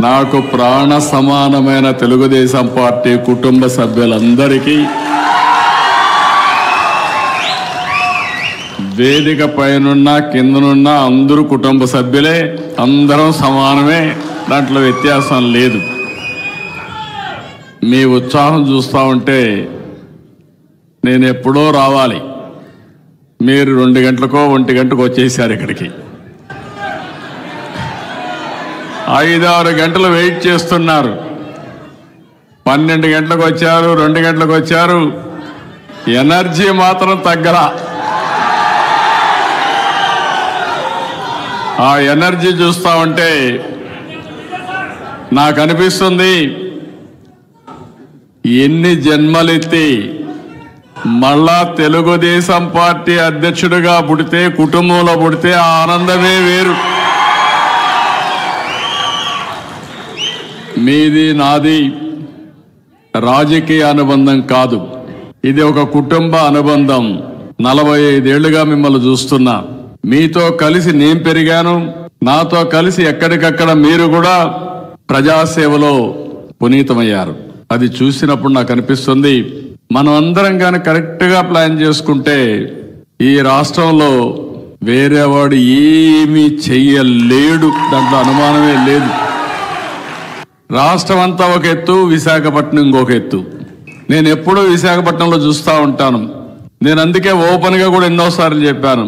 నాకు ప్రాణ సమానమైన తెలుగుదేశం పార్టీ కుటుంబ సభ్యులందరికీ వేదిక పైనున్న కిందనున్న అందరూ కుటుంబ సభ్యులే, అందరం సమానమే, దాంట్లో వ్యత్యాసం లేదు. మీ ఉత్సాహం చూస్తూ ఉంటే నేను ఎప్పుడో రావాలి, మీరు 2 గంటలకో 1 గంటకు వచ్చేసారు ఇక్కడికి. 5-6 గంటలు వెయిట్ చేస్తున్నారు. 12 గంటలకు వచ్చారు, 2 గంటలకు వచ్చారు, ఎనర్జీ మాత్రం తగ్గలా. ఆ ఎనర్జీ చూస్తూ ఉంటే నాకు అనిపిస్తుంది, ఎన్ని జన్మలెత్తి మళ్ళా తెలుగుదేశం పార్టీ అధ్యక్షుడిగా పుడితే, కుటుంబంలో పుడితే ఆ ఆనందమే వేరు. మీది నాది రాజకీయ అనుబంధం కాదు, ఇది ఒక కుటుంబ అనుబంధం. 45 ఏళ్లుగా మిమ్మల్ని చూస్తున్నా, మీతో కలిసి నేను పెరిగాను, నాతో కలిసి ఎక్కడికక్కడ మీరు కూడా ప్రజాసేవలో పునీతమయ్యారు. అది చూసినప్పుడు నాకు అనిపిస్తుంది, మనం అందరం కానీ కరెక్ట్గా ప్లాన్ చేసుకుంటే ఈ రాష్ట్రంలో వేరేవాడు ఏమీ చెయ్యలేడు, దాంట్లో అనుమానమే లేదు. రాష్ట్రం అంతా ఒక ఎత్తు, విశాఖపట్నం ఇంకొక ఎత్తు. నేను ఎప్పుడూ విశాఖపట్నంలో చూస్తూ ఉంటాను. నేను అందుకే ఓపెన్గా కూడా ఎన్నోసార్లు చెప్పాను,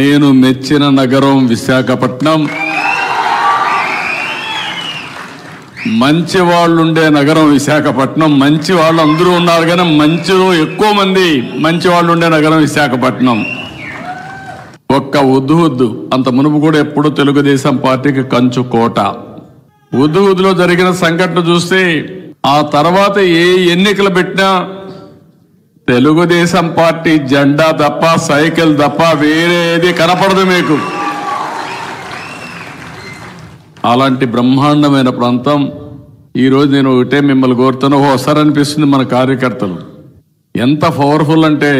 నేను మెచ్చిన నగరం విశాఖపట్నం, మంచి వాళ్ళు ఉండే నగరం విశాఖపట్నం. మంచి వాళ్ళు అందరూ ఉన్నారు కానీ మంచిలో ఎక్కువ మంది మంచి వాళ్ళు ఉండే నగరం విశాఖపట్నం. ఒక్క ఉద్దు అంత మునుపు కూడా ఎప్పుడు తెలుగుదేశం పార్టీకి కంచు కోట. ఉద్దులో జరిగిన సంఘటన చూస్తే ఆ తర్వాత ఏ ఎన్నికలు పెట్టినా తెలుగుదేశం పార్టీ జెండా తప్ప, సైకిల్ తప్ప వేరే ఏది కనపడదు మీకు. అలాంటి బ్రహ్మాండమైన ప్రాంతం. ఈరోజు నేను ఒకటే మిమ్మల్ని కోరుతాను, ఒకసారి అనిపిస్తుంది మన కార్యకర్తలు ఎంత పవర్ఫుల్ అంటే,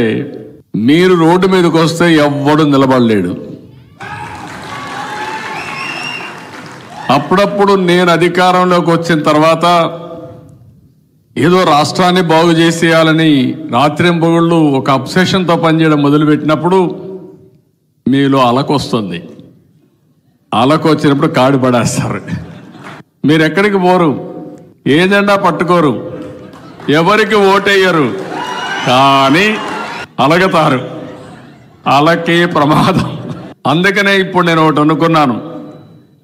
మీరు రోడ్డు మీదకి వస్తే ఎవ్వడు నిలబడలేడు. అప్పుడప్పుడు నేను అధికారంలోకి వచ్చిన తర్వాత ఏదో రాష్ట్రాన్ని బాగు చేసేయాలని రాత్రింబగళ్ళు ఒక అబ్సెషన్తో పనిచేయడం మొదలుపెట్టినప్పుడు మీలో అలకొస్తుంది. అలకు వచ్చినప్పుడు కాడి పడేస్తారు. మీరు ఎక్కడికి పోరు, ఏ జెండా పట్టుకోరు, ఎవరికి ఓటేయరు, కానీ అలగతారు. అలకే ప్రమాదం. అందుకనే ఇప్పుడు నేను ఒకటి అనుకున్నాను,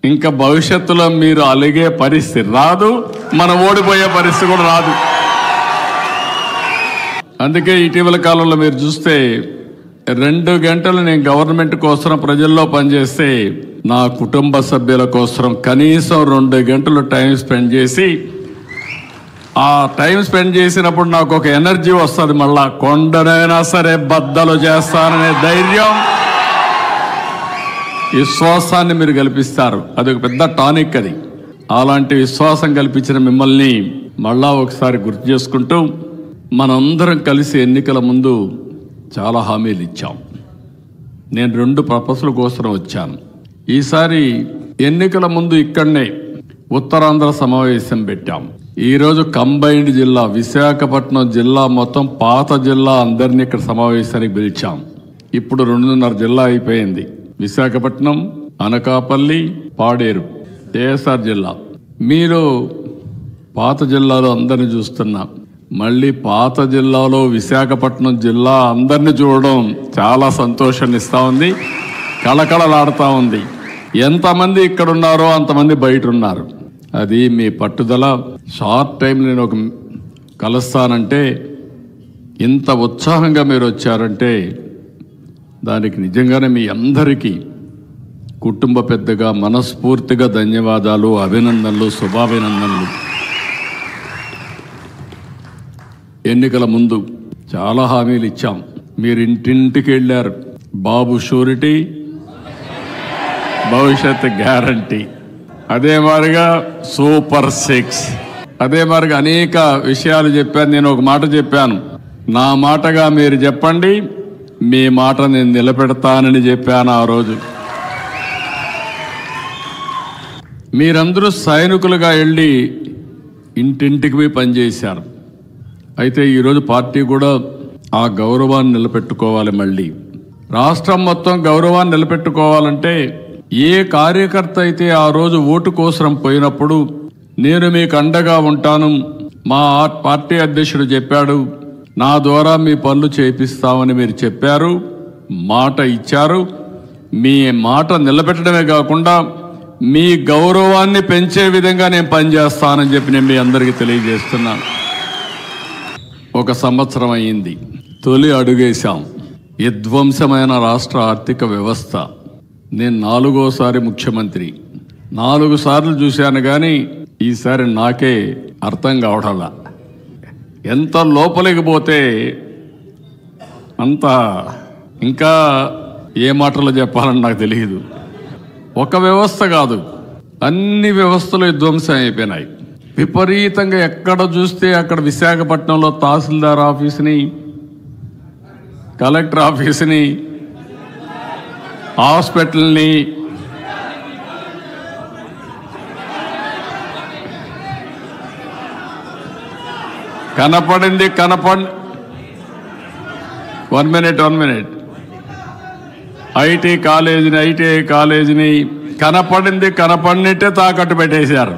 ఇంకా భవిష్యత్తులో మీరు అలిగే పరిస్థితి రాదు, మనం ఓడిపోయే పరిస్థితి కూడా రాదు. అందుకే ఇటీవల కాలంలో మీరు చూస్తే 2 గంటలు నేను గవర్నమెంట్ కోసం ప్రజల్లో పనిచేస్తే నా కుటుంబ సభ్యుల కోసం కనీసం 2 గంటలు టైం స్పెండ్ చేసి, ఆ టైం స్పెండ్ చేసినప్పుడు నాకు ఒక ఎనర్జీ వస్తుంది. మళ్ళా కొండనైనా సరే బద్దలు చేస్తాననే ధైర్యం, విశ్వాసాన్ని మీరు కల్పిస్తారు. అది ఒక పెద్ద టానిక్. అది అలాంటి విశ్వాసం కల్పించిన మిమ్మల్ని మళ్ళా ఒకసారి గుర్తు చేసుకుంటూ, మనందరం కలిసి ఎన్నికల ముందు చాలా హామీలు ఇచ్చాం. నేను 2 పర్పస్ల కోసం వచ్చాను. ఈసారి ఎన్నికల ముందు ఇక్కడనే ఉత్తరాంధ్ర సమావేశం పెట్టాం. ఈరోజు కంబైన్డ్ జిల్లా విశాఖపట్నం జిల్లా మొత్తం పాత జిల్లా అందరినీ ఇక్కడ సమావేశానికి పిలిచాం. ఇప్పుడు 2.5 జిల్లా అయిపోయింది. విశాఖపట్నం, అనకాపల్లి, పాడేరు, కేఎస్ఆర్ జిల్లా. మీరు పాత జిల్లాలో అందరిని చూస్తున్నా, మళ్ళీ పాత జిల్లాలో విశాఖపట్నం జిల్లా అందరిని చూడడం చాలా సంతోషాన్ని ఇస్తూ ఉంది, కళకళలాడుతూ ఉంది. ఎంతమంది ఇక్కడ ఉన్నారో అంతమంది బయట ఉన్నారు. అది మీ పట్టుదల. షార్ట్ టైం నేను ఒక కలుస్తానంటే, ఇంత ఉత్సాహంగా మీరు వచ్చారంటే దానికి నిజంగానే మీ అందరికీ కుటుంబ పెద్దగా మనస్ఫూర్తిగా ధన్యవాదాలు, అభినందనలు, శుభాభినందనలు. ఎన్నికల ముందు చాలా హామీలు ఇచ్చాం. మీరు ఇంటింటికి వెళ్ళారు. బాబు షూరిటీ, భవిష్యత్ గ్యారంటీ, అదే మాదిరిగా సూపర్ 6, అదే మాదిరిగా అనేక విషయాలు చెప్పాను. నేను ఒక మాట చెప్పాను, నా మాటగా మీరు చెప్పండి, మీ మాట నేను నిలబెడతానని చెప్పాను ఆ రోజు. మీరందరూ సైనికులుగా వెళ్ళి ఇంటింటికి పోయి పనిచేశారు. అయితే ఈరోజు పార్టీ కూడా ఆ గౌరవాన్ని నిలబెట్టుకోవాలి. మళ్ళీ రాష్ట్రం మొత్తం గౌరవాన్ని నిలబెట్టుకోవాలంటే ఏ కార్యకర్త అయితే ఆ రోజు ఓటు కోసం పోయినప్పుడు నేను మీకు అండగా ఉంటాను, మా పార్టీ అధ్యక్షుడు చెప్పాడు, నా ద్వారా మీ పనులు చేపిస్తామని మీరు చెప్పారు, మాట ఇచ్చారు. మీ మాట నిలబెట్టడమే కాకుండా మీ గౌరవాన్ని పెంచే విధంగా నేను పనిచేస్తానని చెప్పి నేను మీ అందరికీ తెలియజేస్తున్నాను. 1 సంవత్సరం అయింది, తొలి అడుగేశాం. విధ్వంసమైన రాష్ట్ర ఆర్థిక వ్యవస్థ. నేను 4వసారి ముఖ్యమంత్రి, 4 సార్లు చూశాను, కానీ ఈసారి నాకే అర్థం కావడంలా. ఎంత లోపలికి పోతే అంత ఇంకా ఏ మాటలు చెప్పాలని నాకు తెలియదు. ఒక వ్యవస్థ కాదు, అన్ని వ్యవస్థలు విధ్వంసం అయిపోయినాయి. విపరీతంగా ఎక్కడ చూస్తే అక్కడ విశాఖపట్నంలో తహసీల్దార్ ఆఫీసుని, కలెక్టర్ ఆఫీసుని, హాస్పిటల్ని, కనపడింది 1 మినిట్ ఐటీఐ కాలేజీని కనపడినట్టే తాకట్టు పెట్టేశారు.